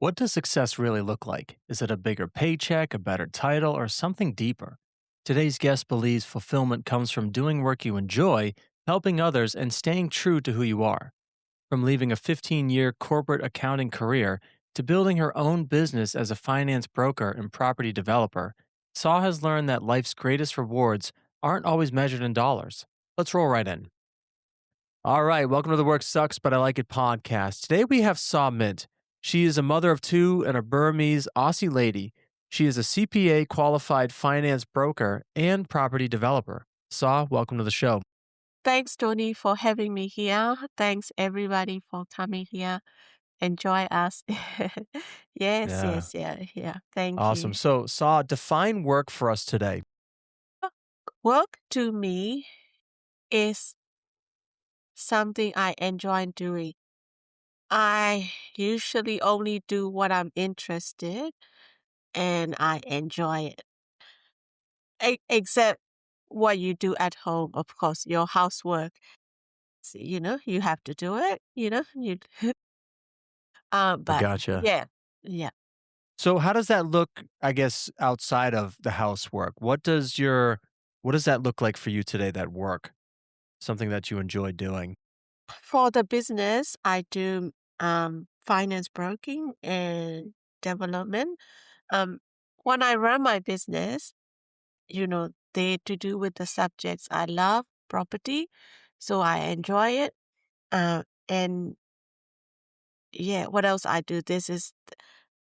What does success really look like? Is it a bigger paycheck, a better title, or something deeper? Today's guest believes fulfillment comes from doing work you enjoy, helping others, and staying true to who you are. From leaving a 15-year corporate accounting career to building her own business as a finance broker and property developer, Saw has learned that life's greatest rewards aren't always measured in dollars. Let's roll right in. All right, welcome to the Work Sucks, but I Like It podcast. Today we have Saw Myint. She is a mother of two and a Burmese-Aussie lady. She is a CPA qualified finance broker and property developer. Saw, welcome to the show. Thanks, Tony, for having me here. Thanks, everybody, for coming here. Enjoy us. Yes, Yeah, yes, yeah, yeah. Thank awesome. you. So, Saw, define work for us today. Work to me is something I enjoy doing. I usually only do what I'm interested and I enjoy it. Except what you do at home, of course, your housework. You have to do it, you I but gotcha. yeah, yeah. So, how does that look, I guess, outside of the housework? What does that look like for you today, that work? Something that you enjoy doing? For the business, I do finance broking and development. Um, when I run my business, they to do with the subjects I love, property, so I enjoy it. And yeah, what else I do? This is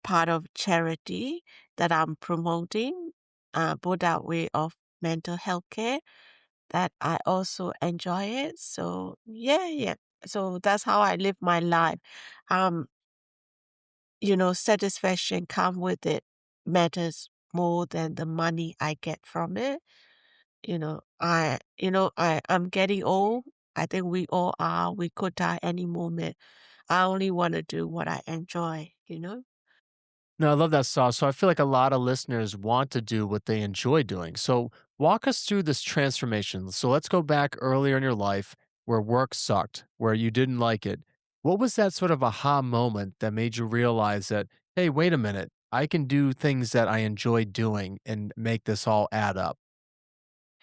part of charity that I'm promoting, Buddha way of mental health care that I also enjoy it. So yeah, yeah. So that's how I live my life. Um, satisfaction come with it matters more than the money I get from it. I'm getting old. I think we all are. We could die any moment. I only want to do what I enjoy. No, I love that sauce. So I feel like a lot of listeners want to do what they enjoy doing. So walk us through this transformation. So let's go back earlier in your life where work sucked, where you didn't like it. What was that sort of aha moment that made you realize that, hey, wait a minute, I can do things that I enjoy doing and make this all add up?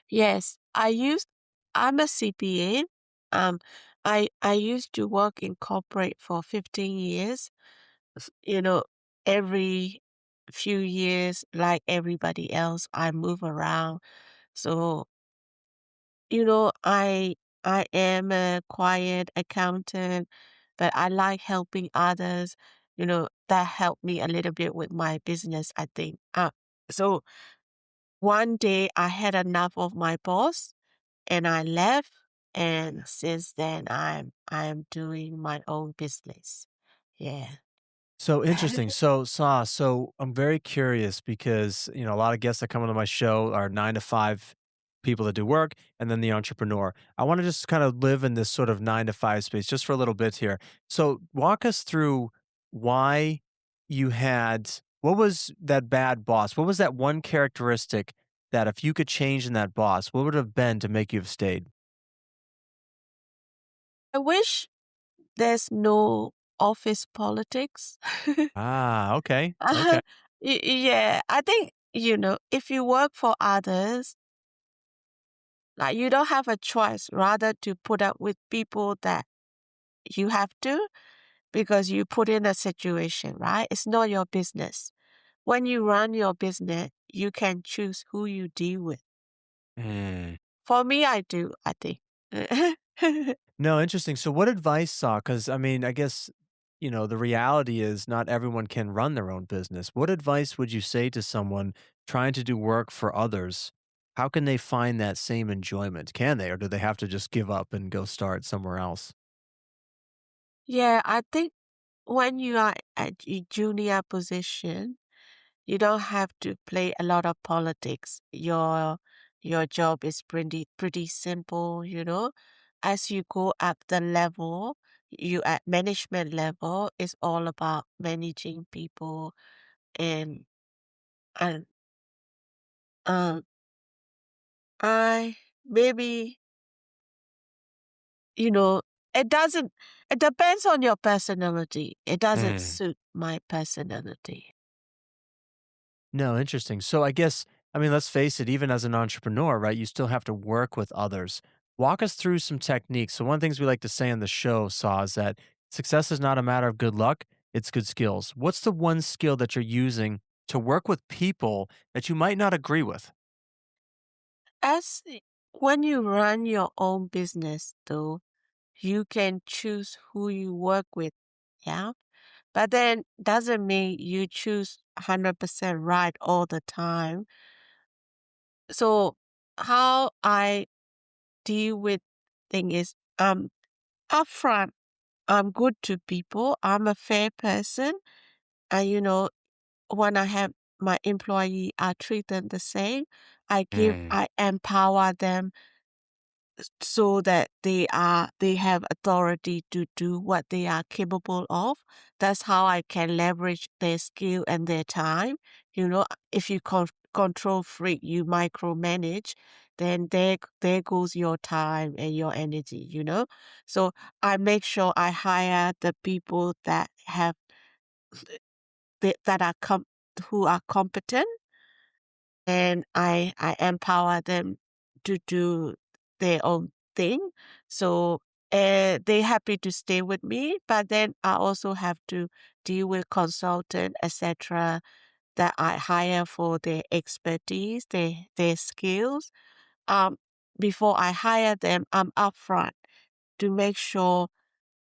Yes, I'm a CPA. Um, I used to work in corporate for 15 years. You know, every few years, like everybody else, I move around. So, I am a quiet accountant, but I like helping others. That helped me a little bit with my business, I think. So one day I had enough of my boss and I left. And since then, I'm doing my own business. Yeah. So interesting. So I'm very curious because, a lot of guests that come onto my show are 9 to 5 people that do work and then the entrepreneur. I want to just kind of live in this sort of 9 to 5 space just for a little bit here. So walk us through why what was that bad boss? What was that one characteristic that if you could change in that boss, what would it have been to make you have stayed? I wish there's no office politics. Ah, okay. Okay. Uh, yeah, I think, if you work for others, like you don't have a choice rather to put up with people that you have to because you put in a situation, right? It's not your business. When you run your business, you can choose who you deal with. Mm. For me, I do, I think. No, interesting. So what advice saw? Because I mean, I guess, the reality is not everyone can run their own business. What advice would you say to someone trying to do work for others? How can they find that same enjoyment? Can they, or do they have to just give up and go start somewhere else? Yeah, I think when you are at a junior position, you don't have to play a lot of politics. Your job is pretty simple. As you go up the level, you at management level, it's all about managing people and um I maybe, you know it doesn't it depends on your personality. It doesn't Mm. suit my personality. No, interesting. So I guess, I mean, let's face it, even as an entrepreneur, right, you still have to work with others. Walk us through some techniques. So one of the things we like to say on the show, Saw, is that success is not a matter of good luck, it's good skills. What's the one skill that you're using to work with people that you might not agree with? As when you run your own business, though, you can choose who you work with. Yeah. But then doesn't mean you choose 100% right all the time. So how I deal with thing is upfront. I'm good to people. I'm a fair person. And when I have my employee, I treat them the same. Mm. I empower them so that they have authority to do what they are capable of. That's how I can leverage their skill and their time. If you control freak, you micromanage, then there goes your time and your energy. So I make sure I hire the people that who are competent, and I empower them to do their own thing. So they happy to stay with me, but then I also have to deal with consultant, etc., that I hire for their expertise, their skills. Um, Before I hire them, I'm upfront to make sure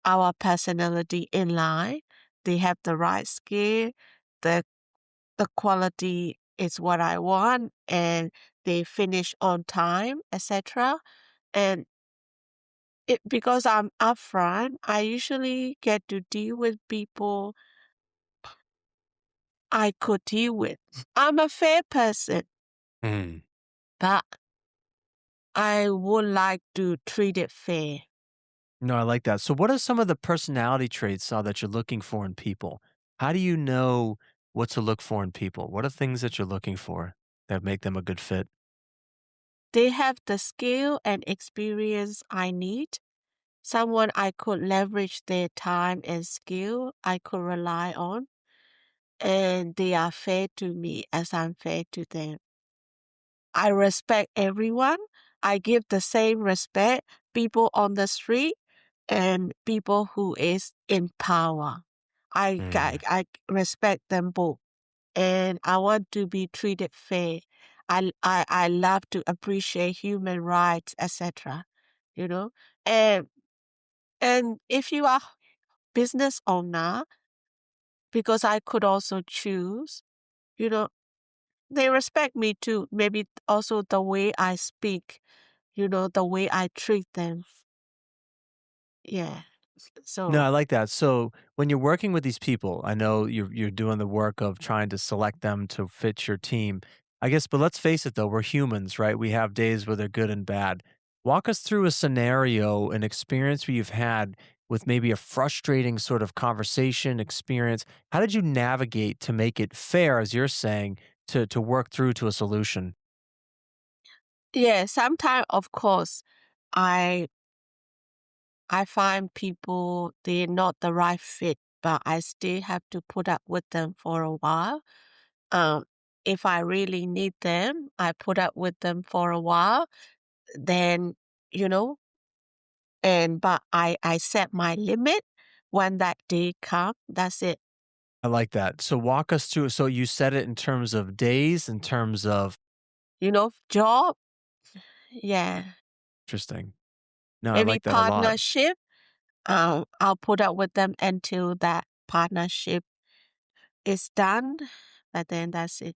our personality in line. They have the right skill, the the quality is what I want, and they finish on time, etc. And because I'm upfront, I usually get to deal with people I could deal with. I'm a fair person, Mm. but I would like to treat it fair. No, I like that. So, what are some of the personality traits, Saw, that you're looking for in people? How do you know what to look for in people? What are things that you're looking for that make them a good fit? They have the skill and experience I need. Someone I could leverage their time and skill I could rely on, and they are fair to me as I'm fair to them. I respect everyone. I give the same respect people on the street and people who is in power. Mm. I respect them both, and I want to be treated fair. I love to appreciate human rights, etc. You know, and if you are business owner, because I could also choose, you know, they respect me too. Maybe also the way I speak, the way I treat them. Yeah. No, So I like that. So when you're working with these people, I know you're doing the work of trying to select them to fit your team. I guess, but let's face it though, we're humans, right? We have days where they're good and bad. Walk us through a scenario, an experience where you've had with maybe a frustrating sort of conversation experience. How did you navigate to make it fair, as you're saying, to work through to a solution? yeah, sometimes of course I I find people they're not the right fit, but I still have to put up with them for a while. Um, if I really need them, I put up with them for a while. Then, you know, but I set my limit when that day come. That's it. I like that. So walk us through. So you said it in terms of days, in terms of Job, yeah. interesting. No, I Maybe like that a lot. partnership. I'll put up with them until that partnership is done. But then that's it.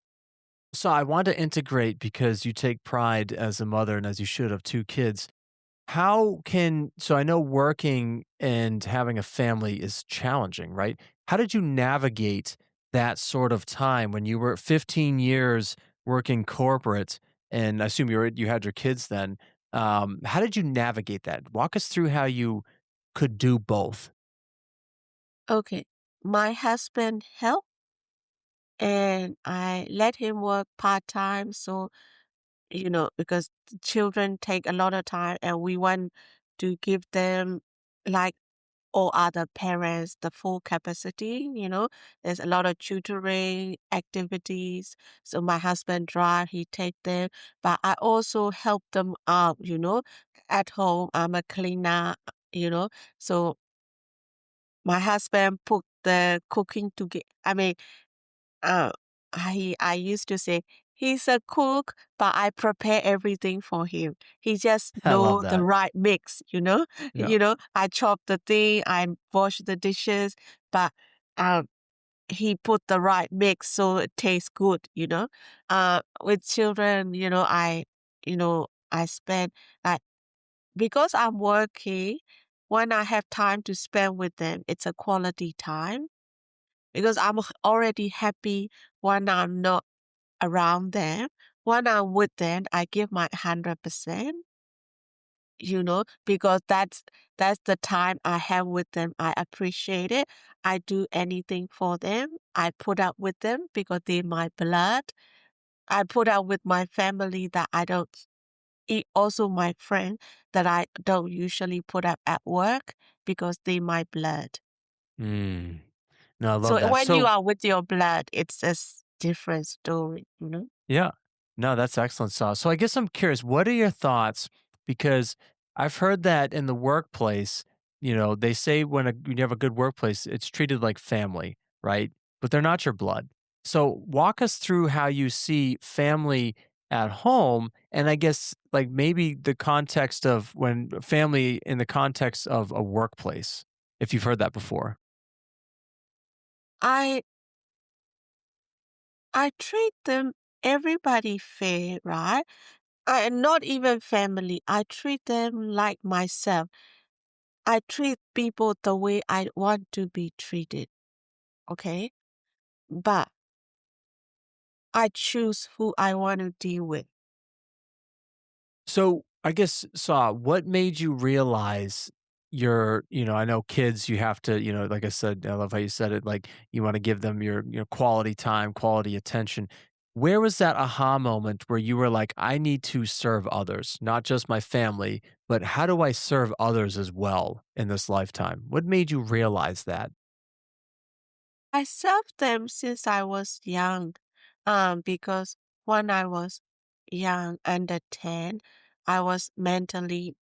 So I want to integrate because you take pride as a mother and as you should of two kids. How can so I know working and having a family is challenging, right? How did you navigate that sort of time when you were 15 years working corporate and I assume you had your kids then. How did you navigate that? Walk us through how you could do both. Okay. My husband helped and I let him work part time. So, because the children take a lot of time and we want to give them like all other parents the full capacity, you know. There's a lot of tutoring activities. So my husband drive, he take them, but I also help them out, you know. At home, I'm a cleaner, you know. So my husband put the cooking together. I mean, uh, I used to say he's a cook, but I prepare everything for him. He just I love know the that. right mix, you know. Yeah. You know, I chop the thing, I wash the dishes, but um, he put the right mix so it tastes good. You know, with children, I spend like because I'm working. When I have time to spend with them, it's a quality time because already happy when I'm not around them. When I'm with them, I give my 100%, because that's the time I have with them. I appreciate it. I do anything for them. I put up with them because they're my blood. I put up with my family that I don't also my friend that I don't usually put up at work because they're my blood. Mm. No, I love So that. when you So, are with your blood, it's a different story. yeah. No, that's excellent sauce. So I guess I'm curious, what are your thoughts? Because I've heard that in the workplace, they say when you have a good workplace, it's treated like family, right? But they're not your blood. So walk us through how you see family at home, and I guess like maybe the context of when family in the context of a workplace, if you've heard that before. I I treat them everybody fair, right? I not even family. I treat them like myself. I treat people the way I want to be treated, okay? But I choose who I want to deal with. So I guess, Saw, what made you realize I know kids, you have to, like I said, I love how you said it, like you want to give them your quality time, quality attention. Where was that aha moment where you were like, I need to serve others, not just my family, but how do I serve others as well in this lifetime? What made you realize that? I served them since I was young, because when I was young, under 10, I was mentally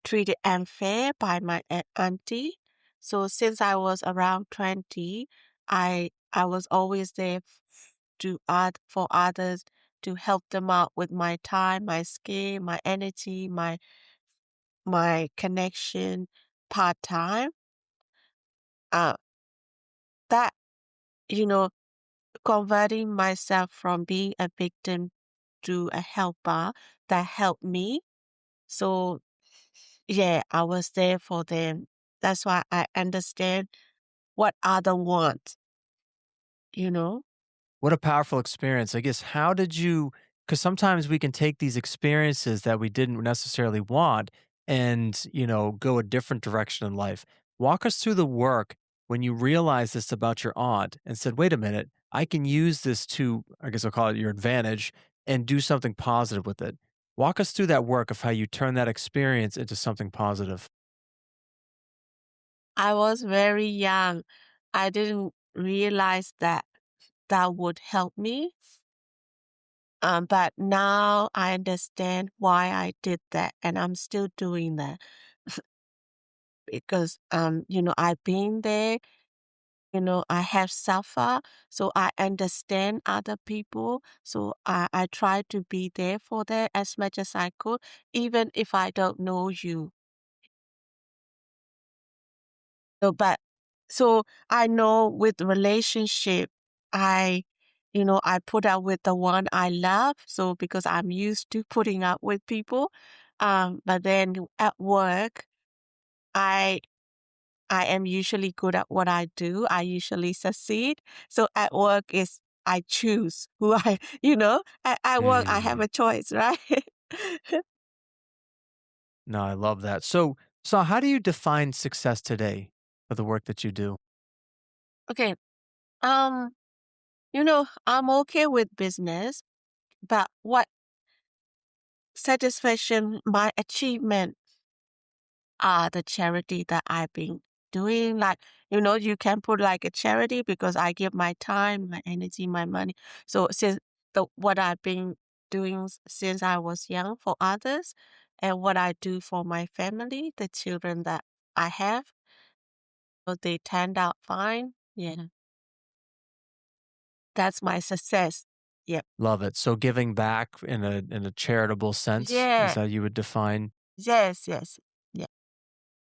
treated unfair by my auntie. So since I was around 20, I was always there to add for others to help them out with my time, my skill, my energy, my connection part time. Uh that you know converting myself from being a victim to a helper that helped me. So yeah, I was there for them. That's why I understand what other want, you know? What a powerful experience. I guess, how did you, because sometimes we can take these experiences that we didn't necessarily want and, go a different direction in life. Walk us through the work when you realized this about your aunt and said, wait a minute, I can use this to, I guess I'll call it your advantage and do something positive with it. Walk us through that work of how you turn that experience into something positive. I was very young. I didn't realize that that would help me. But now I understand why I did that, and I'm still doing that because, I've been there. I have suffered, so I understand other people. So I try to be there for them as much as I could, even if I don't know you. So I know with relationship, I put up with the one I love. So because I'm used to putting up with people, but then at work, I I am usually good at what I do. I usually succeed. So at work is I choose who at work I have Mm. a choice, right? No, I love that. So how do you define success today for the work that you do? Okay. Um, I'm okay with business, but what satisfaction, my achievement the charity that I've been doing. Like, you can put like a charity because I give my time, my energy, my money. So since the what I've been doing since I was young for others and what I do for my family, the children that I have, so they turned out fine. Yeah, that's my success. Yep. Love it. So giving back in a charitable sense is Yeah. how you would define. Yes, yes. Yeah.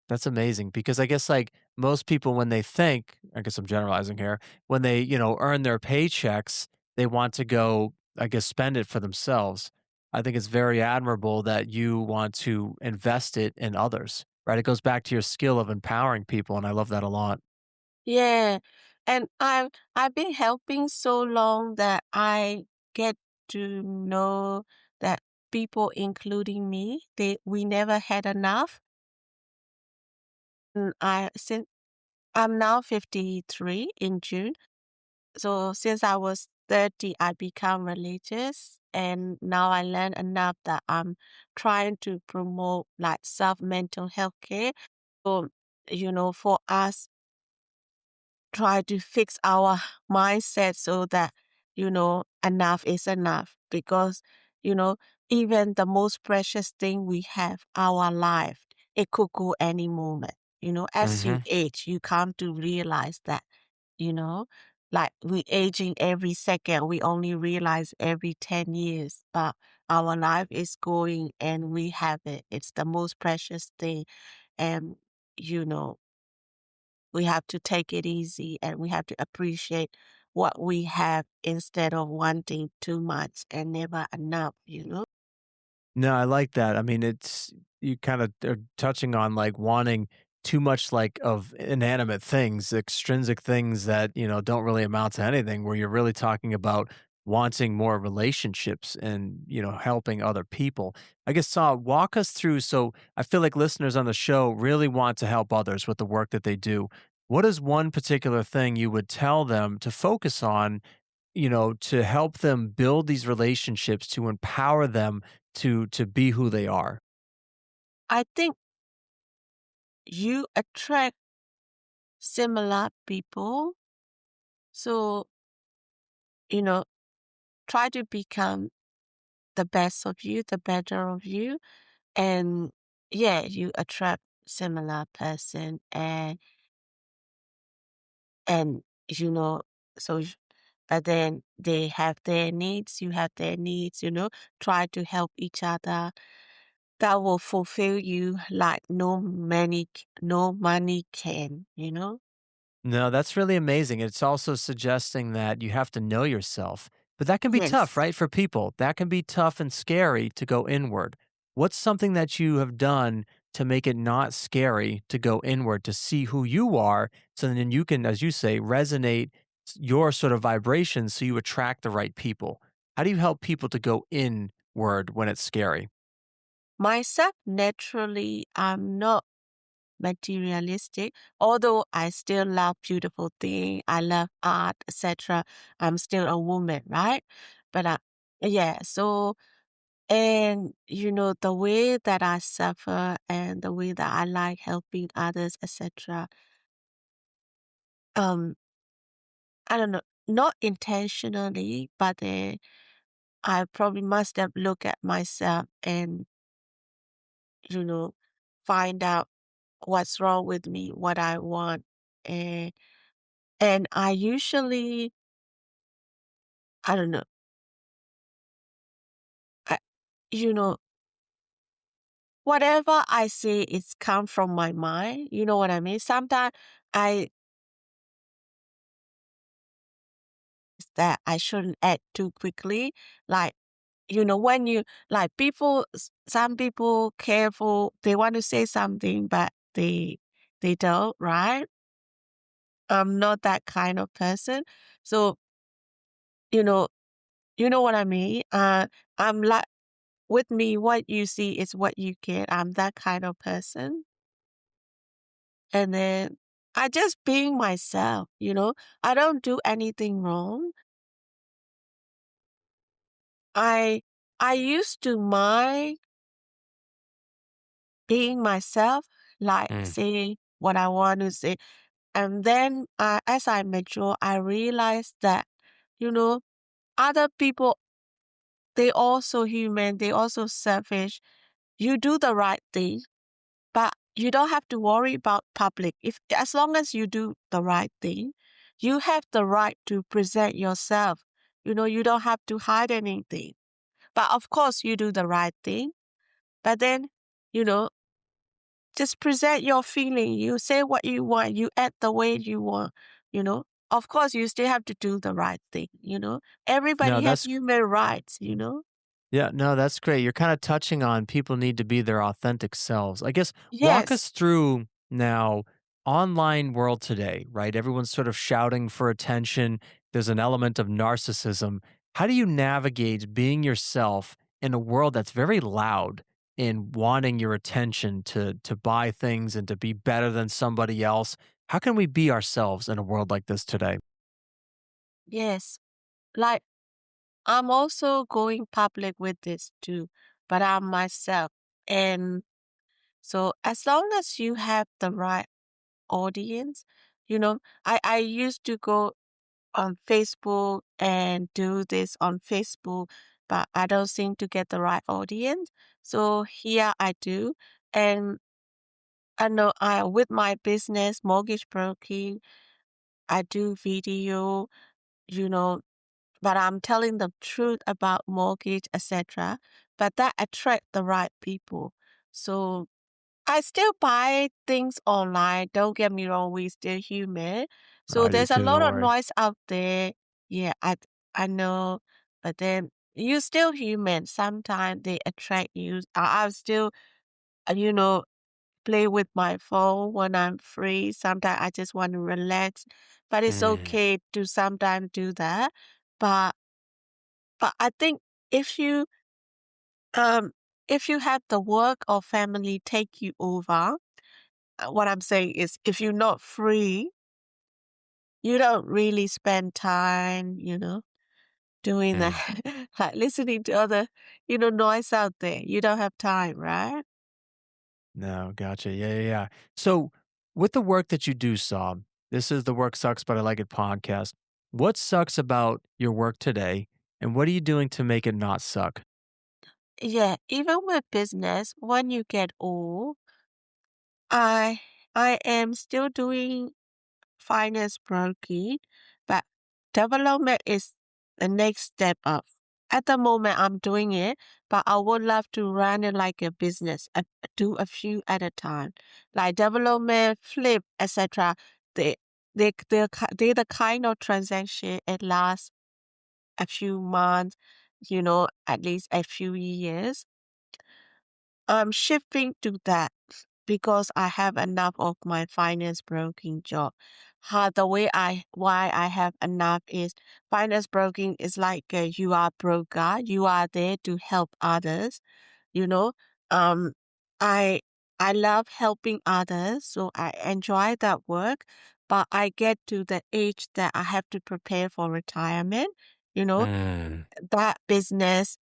That's amazing because I guess like most people when they think, I guess I'm generalizing here, when they, earn their paychecks, they want to go, I guess, spend it for themselves. I think it's very admirable that you want to invest it in others, right? It goes back to your skill of empowering people. And I love that a lot. Yeah. And I've been helping so long that I get to know that people, including me, we never had enough. And since I'm now 53 in June. So since I was 30, I become religious, and now I learn enough that I'm trying to promote like self mental health care. So, for us try to fix our mindset so that, enough is enough. Because, you know, even the most precious thing we have, our life, it could go any moment. As you Hmm. age, you come to realize that, you know, like we aging every second, we only realize every 10 years, but our life is going and we have it. It's the most precious thing. And, you know, we have to take it easy and we have to appreciate what we have instead of wanting too much and never enough. No, I like that. I mean, it's you kind of are touching on like wanting too much like of inanimate things, extrinsic things that, don't really amount to anything, where you're really talking about wanting more relationships and, helping other people. I guess walk us through. So I feel like listeners on the show really want to help others with the work that they do. What is one particular thing you would tell them to focus on, to help them build these relationships, to empower them to be who they are? I think you attract similar people. So, you know, try to become the best of you, the better of you. And yeah, you attract similar person and you know, so but then they have their needs, you have their needs, try to help each other. That will fulfill you like no money can. No, that's really amazing. It's also suggesting that you have to know yourself. But that can be tough, Yes. right? For people, that can be tough and scary to go inward. What's something that you have done to make it not scary to go inward, to see who you are? So then you can, as you say, resonate your sort of vibrations so you attract the right people. How do you help people to go inward when it's scary? Myself, naturally, I'm not materialistic, although I still love beautiful things, I love art, etc. I'm still a woman, right? But yeah, so and the way that I suffer and the way that I like helping others, etc. Um, I don't know, not intentionally, but I probably must have looked at myself and you know find out what's wrong with me, what I want, and I usually, I don't know, I, you know, whatever I say, it's come from my mind. You know what I mean? Sometimes I that I shouldn't act too quickly. Like, when you like people, some people careful, they want to say something, but they don't, right? I'm not that kind of person. So, you know, you know what I mean? I'm like, with me, what you see is what you get. I'm that kind of person. And then I just being myself. I don't do anything wrong. I I used to mind being myself, like Mm. say what I want to say. And then as I mature, I realized that, you know, other people, they also human, they also selfish. You do the right thing, but you don't have to worry about public. If as long as you do the right thing, you have the right to present yourself. You don't have to hide anything. But of course you do the right thing. But then, you know, just present your feeling. You say what you want. You act the way you want, you know. Of course you still have to do the right thing. No, Everybody have that's human rights. Yeah, no, that's great. You're kind of touching on people need to be their authentic selves. I guess walk Yes. us through now online world today, right? Everyone's sort of shouting for attention. There's an element of narcissism. How do you navigate being yourself in a world that's very loud in wanting your attention to buy things and to be better than somebody else? How can we be ourselves in a world like this today? Yes. Like I'm also going public with this too, but I'm myself. And so as long as you have the right audience, I used to go on Facebook and do this on Facebook, but I don't seem to get the right audience. So here I do. And I know I with my business, mortgage broking, I do video, you know, but I'm telling the truth about mortgage, etc. But that attract the right people. So I still buy things online. Don't get me wrong, we still human. So I do there's a too. lot Don't of worry. noise out there. Yeah, I know. But then you still human. Sometimes they attract you. I still, you know, play with my phone when I'm free. Sometimes I just want to relax. But it's Mm, okay to sometimes do that. But but I think if you um if you have the work or family take you over, what I'm saying is if you're not free, you don't really spend time, doing mm. that, like listening to other, noise out there. You don't have time, right? No, gotcha. Yeah, yeah, yeah. So, with the work that you do, Saw, this is the Work Sucks, but I Like It podcast. What sucks about your work today, and what are you doing to make it not suck? Yeah, even with business, when you get old, I I am still doing finance broking, but development is the next step up. At the moment, I'm doing it, but I would love to run it like a business, do a few at a time, like development, flip, etc. They they're the kind of transaction it lasts a few months, at least a few years. I'm shifting to that because I have enough of my finance broking job. The way why I have enough is finance broking is like you are broker, you are there to help others. You know, um, I I love helping others, so I enjoy that work. But I get to the age that I have to prepare for retirement. You know, Mm, that business.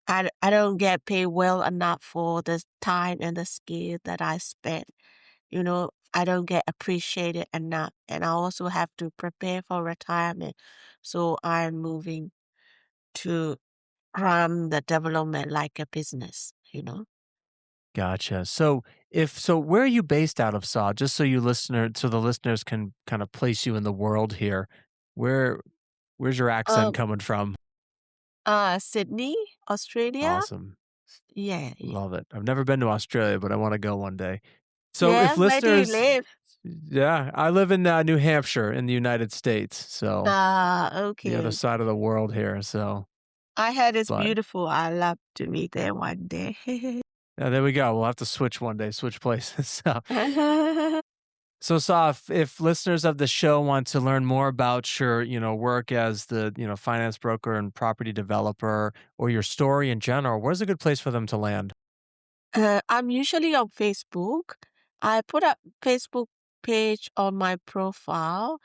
I don't get paid well enough for the time and the skill that I spent. I don't get appreciated enough. And I also have to prepare for retirement. So I'm moving to run the development like a business. gotcha. So, where are you based out of, Saw? Just so the listeners can kind of place you in the world here. Where, where's your accent Um, coming from? Sydney, Australia. Awesome, Yeah, yeah. love it. I've never been to Australia, but I want to go one day. So, Yeah, if where do you listeners live? Yeah, I live in, New Hampshire in the United States, so the other Okay. side of the world here, so I heard it's but beautiful. I love to meet there one day. yeah, there we go. We'll have to switch one day, switch places. So, Sa, if listeners of the show want to learn more about your, work as the, finance broker and property developer or your story in general, where's a good place for them to land? I'm usually on Facebook. I put up Facebook page on my profile,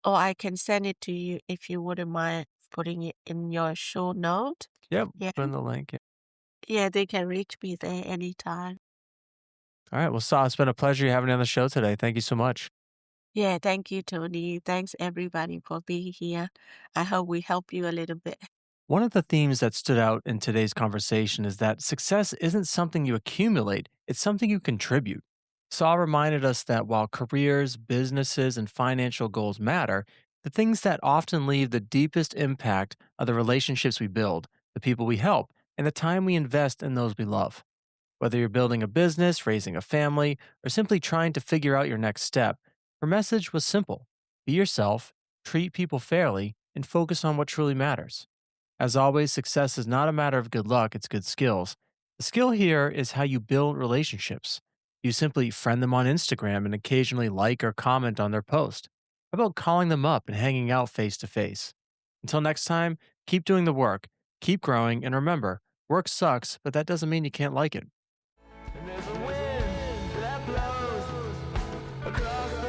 or I can send it to you if you wouldn't mind putting it in your show note. Yep, Yeah. put in the link. Yeah, they can reach me there anytime. All right. Well, Saw, it's been a pleasure having you on the show today. Thank you so much. Yeah, thank you, Tony. Thanks everybody for being here. I hope we help you a little bit. One of the themes that stood out in today's conversation is that success isn't something you accumulate, it's something you contribute. Saw reminded us that while careers, businesses, and financial goals matter, the things that often leave the deepest impact are the relationships we build, the people we help, and the time we invest in those we love. Whether you're building a business, raising a family, or simply trying to figure out your next step, her message was simple: be yourself, treat people fairly, and focus on what truly matters. As always, success is not a matter of good luck, it's good skills. The skill here is how you build relationships. You simply friend them on Instagram and occasionally like or comment on their post. How about calling them up and hanging out face to face? Until next time, keep doing the work, keep growing, and remember, work sucks, but that doesn't mean you can't like it. And there's a wind that blows across